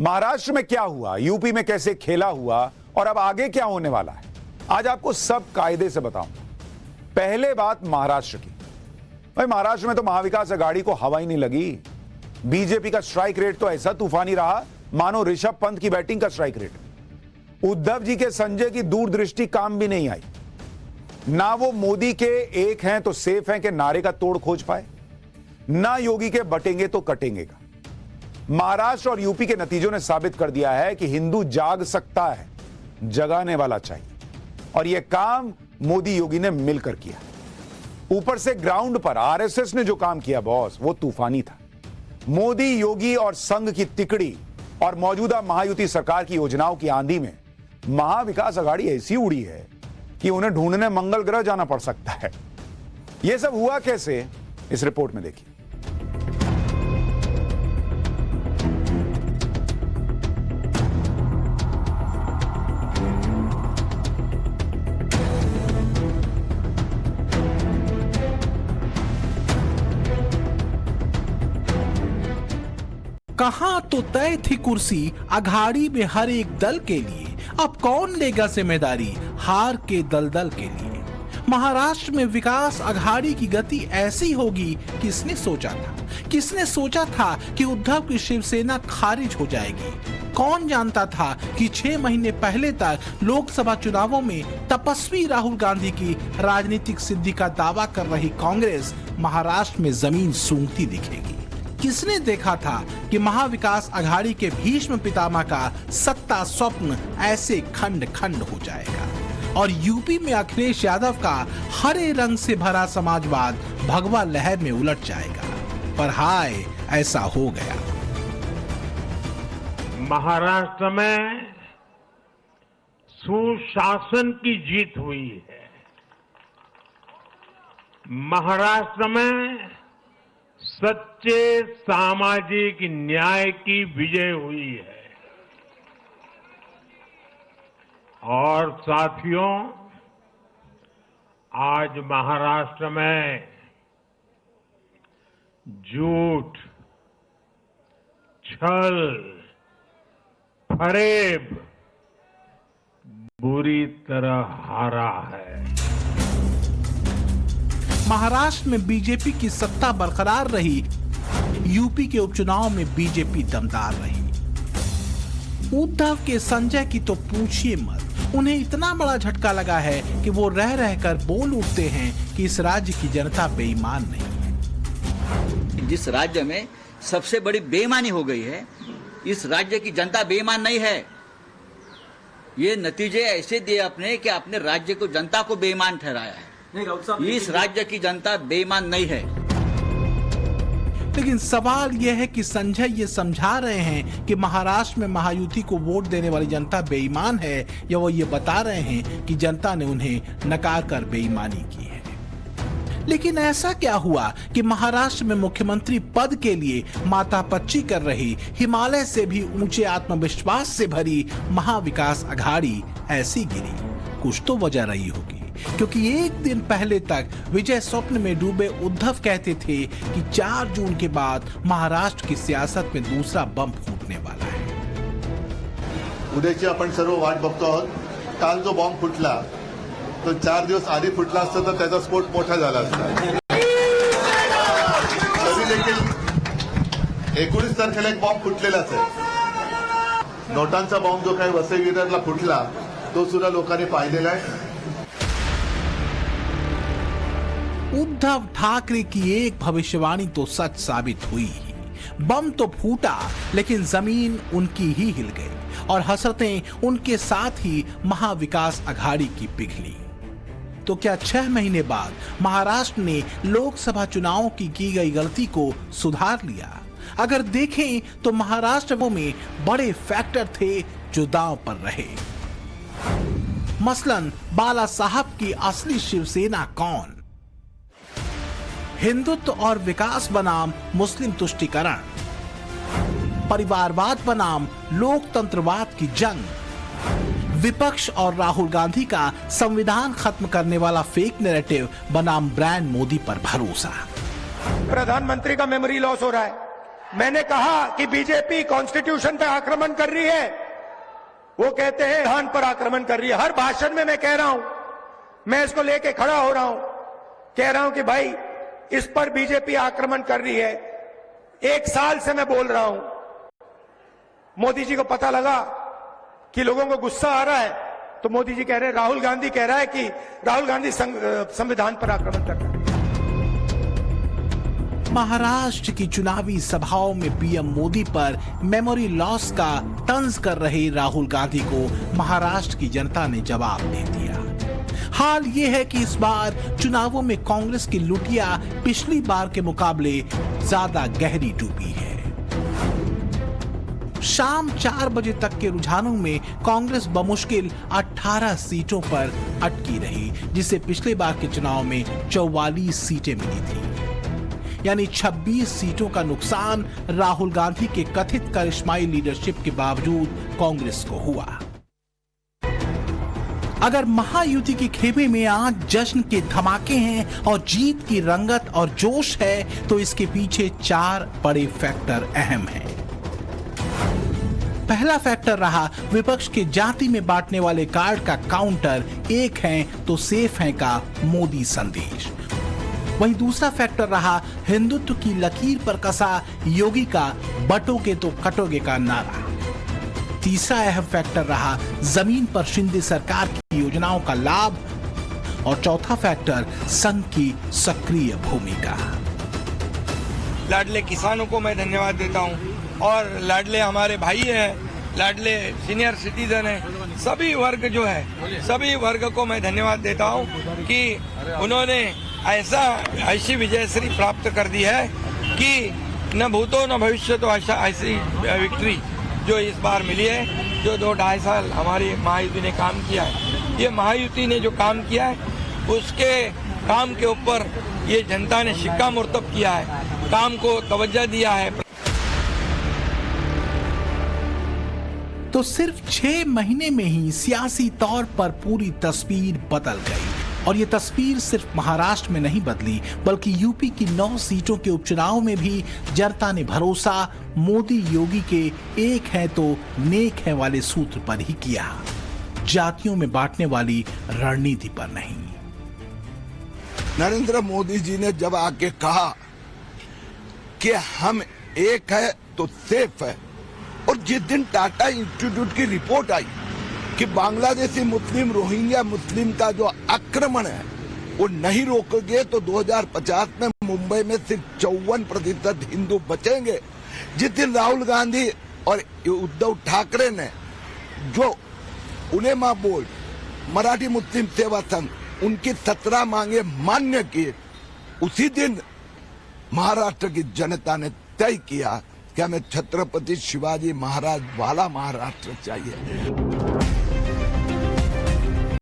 महाराष्ट्र में क्या हुआ, यूपी में कैसे खेला हुआ और अब आगे क्या होने वाला है, आज आपको सब कायदे से बताऊंगा। पहले बात महाराष्ट्र की। भाई महाराष्ट्र में तो महाविकास आघाड़ी को हवा ही नहीं लगी। बीजेपी का स्ट्राइक रेट तो ऐसा तूफानी रहा मानो ऋषभ पंत की बैटिंग का स्ट्राइक रेट। उद्धव जी के संजय की दूरदृष्टि काम भी नहीं आई। ना वो मोदी के एक हैं तो सेफ हैं के नारे का तोड़ खोज पाए, ना योगी के बटेंगे तो कटेंगे का। महाराष्ट्र और यूपी के नतीजों ने साबित कर दिया है कि हिंदू जाग सकता है, जगाने वाला चाहिए, और यह काम मोदी योगी ने मिलकर किया। ऊपर से ग्राउंड पर आरएसएस ने जो काम किया बॉस, वो तूफानी था। मोदी योगी और संघ की तिकड़ी और मौजूदा महायुति सरकार की योजनाओं की आंधी में महाविकास आघाड़ी ऐसी उड़ी है कि उन्हें ढूंढने मंगल ग्रह जाना पड़ सकता है। यह सब हुआ कैसे, इस रिपोर्ट में देखिए। कहां तो तय थी कुर्सी अघाड़ी में हर एक दल के लिए, अब कौन लेगा जिम्मेदारी हार के दलदल के लिए। महाराष्ट्र में विकास अघाड़ी की गति ऐसी होगी, किसने सोचा था कि उद्धव की शिवसेना खारिज हो जाएगी। कौन जानता था कि 6 महीने पहले तक लोकसभा चुनावों में तपस्वी राहुल गांधी की राजनीतिक सिद्धि का दावा कर रही कांग्रेस महाराष्ट्र में जमीन सूंघती दिखेगी। किसने देखा था कि महाविकास अघाड़ी के भीष्म पितामह का सत्ता स्वप्न ऐसे खंड खंड हो जाएगा और यूपी में अखिलेश यादव का हरे रंग से भरा समाजवाद भगवा लहर में उलट जाएगा। पर हाय, ऐसा हो गया। महाराष्ट्र में सुशासन की जीत हुई है। महाराष्ट्र में सच्चे सामाजिक न्याय की विजय हुई है। और साथियों, आज महाराष्ट्र में झूठ, छल, फरेब बुरी तरह हारा है। महाराष्ट्र में बीजेपी की सत्ता बरकरार रही, यूपी के उपचुनाव में बीजेपी दमदार रही। उद्धव के संजय की तो पूछिए मत। उन्हें इतना बड़ा झटका लगा है कि वो रह रहकर बोल उठते हैं कि इस राज्य की जनता बेईमान नहीं है। जिस राज्य में सबसे बड़ी बेईमानी हो गई है, इस राज्य की जनता बेईमान नहीं है। ये नतीजे ऐसे दिए आपने कि आपने राज्य को, जनता को बेईमान ठहराया है। इस राज्य की जनता बेईमान नहीं है। लेकिन सवाल यह है कि संजय ये समझा रहे हैं कि महाराष्ट्र में महायुति को वोट देने वाली जनता बेईमान है, या वो ये बता रहे हैं कि जनता ने उन्हें नकार कर बेईमानी की है। लेकिन ऐसा क्या हुआ कि महाराष्ट्र में मुख्यमंत्री पद के लिए मातापच्ची कर रही, हिमालय से भी ऊंचे आत्मविश्वास से भरी महाविकास अघाड़ी ऐसी गिरी? कुछ तो वजह रही होगी, क्योंकि एक दिन पहले तक विजय स्वप्न में डूबे उद्धव कहते थे कि 4 जून के बाद महाराष्ट्र की सियासत में दूसरा बम फूटने वाला है। उद्याची आपण सर्व वाट बघतो आहोत। काल जो बॉम्ब फुटला तो 4 दिवस आधी फुटला असता तर त्याचा स्फोट मोठा झाला असता। तरी देखील 19 तारखेला एक बॉम्ब फुटलेलाच आहे। नोटांचा बॉम्ब जो काही वसई विरारला फुटला तो सुद्धा लोकांनी पाहिलेला आहे। उद्धव ठाकरे की एक भविष्यवाणी तो सच साबित हुई ही। बम तो फूटा, लेकिन जमीन उनकी ही हिल गई और हसरतें उनके साथ ही महाविकास अघाड़ी की पिघली। तो क्या 6 महीने बाद महाराष्ट्र ने लोकसभा चुनावों की गई गलती को सुधार लिया? अगर देखें तो महाराष्ट्र में बड़े फैक्टर थे जो दांव पर रहे। मसलन बाला साहब की असली शिवसेना कौन? हिंदुत्व और विकास बनाम मुस्लिम तुष्टीकरण, परिवारवाद बनाम लोकतंत्रवाद की जंग, विपक्ष और राहुल गांधी का संविधान खत्म करने वाला फेक नैरेटिव बनाम ब्रांड मोदी पर भरोसा। प्रधानमंत्री का मेमोरी लॉस हो रहा है, मैंने कहा कि बीजेपी कॉन्स्टिट्यूशन पे आक्रमण कर रही है, वो कहते हैं संविधान पर आक्रमण कर रही है। हर भाषण में मैं कह रहा हूं, मैं इसको लेके खड़ा हो रहा हूं, कह रहा हूं कि भाई इस पर बीजेपी आक्रमण कर रही है। 1 साल से मैं बोल रहा हूं, मोदी जी को पता लगा कि लोगों को गुस्सा आ रहा है, तो मोदी जी कह रहे हैं, राहुल गांधी कह रहा है कि राहुल गांधी संविधान पर आक्रमण कर रहा है। महाराष्ट्र की चुनावी सभाओं में पीएम मोदी पर मेमोरी लॉस का तंज कर रहे राहुल गांधी को महाराष्ट्र की जनता ने जवाब दे दिया। हाल यह है कि इस बार चुनावों में कांग्रेस की लुटिया पिछली बार के मुकाबले ज्यादा गहरी डूबी है। शाम 4 बजे तक के रुझानों में कांग्रेस बमुश्किल 18 सीटों पर अटकी रही, जिसे पिछले बार के चुनाव में 44 सीटें मिली थी। यानी 26 सीटों का नुकसान राहुल गांधी के कथित करिश्माई लीडरशिप के बावजूद कांग्रेस को हुआ। अगर महायुति के खेमे में आज जश्न के धमाके हैं और जीत की रंगत और जोश है, तो इसके पीछे 4 बड़े फैक्टर अहम हैं। पहला फैक्टर रहा विपक्ष के जाति में बांटने वाले कार्ड का काउंटर, एक है तो सेफ है का मोदी संदेश। वहीं दूसरा फैक्टर रहा हिंदुत्व की लकीर पर कसा योगी का बटोगे तो कटोगे का नारा। तीसरा अहम फैक्टर रहा जमीन पर शिंदे सरकार की योजनाओं का लाभ। और चौथा फैक्टर संघ की सक्रिय भूमिका। लाडले किसानों को मैं धन्यवाद देता हूं, और लाडले हमारे भाई हैं, लाडले सीनियर सिटीजन हैं, सभी वर्ग जो है, सभी वर्ग को मैं धन्यवाद देता हूं कि उन्होंने ऐसी विजयश्री प्राप्त कर दी है कि न भूतो न भविष्य तो ऐसी विक्ट्री जो इस बार मिली है। जो 2-2.5 साल हमारी महायुति ने काम किया है, ये महायुति ने जो काम किया है उसके काम के ऊपर ये जनता ने शिक्कामोर्तब किया है, काम को तवज्जो दिया है। तो सिर्फ 6 महीने में ही सियासी तौर पर पूरी तस्वीर बदल गई। और ये तस्वीर सिर्फ महाराष्ट्र में नहीं बदली, बल्कि यूपी की 9 सीटों के उपचुनाव में भी जनता ने भरोसा मोदी योगी के एक है तो नेक है वाले सूत्र पर ही किया, जातियों में बांटने वाली रणनीति पर नहीं। नरेंद्र मोदी जी ने जब आके कहा कि हम एक है तो सेफ है, और जिस दिन टाटा इंस्टीट्यूट की रिपोर्ट आई कि बांग्लादेशी मुस्लिम, रोहिंग्या मुस्लिम का जो आक्रमण है वो नहीं रोकोगे तो 2050 में मुंबई में सिर्फ 54% हिंदू बचेंगे। जिस दिन राहुल गांधी और उद्धव ठाकरे ने जो उलेमा बोर्ड, मराठी मुस्लिम सेवा संघ, उनकी 17 मांगे मान्य किए, उसी दिन महाराष्ट्र की जनता ने तय किया कि हमें छत्रपति शिवाजी महाराज वाला महाराष्ट्र चाहिए।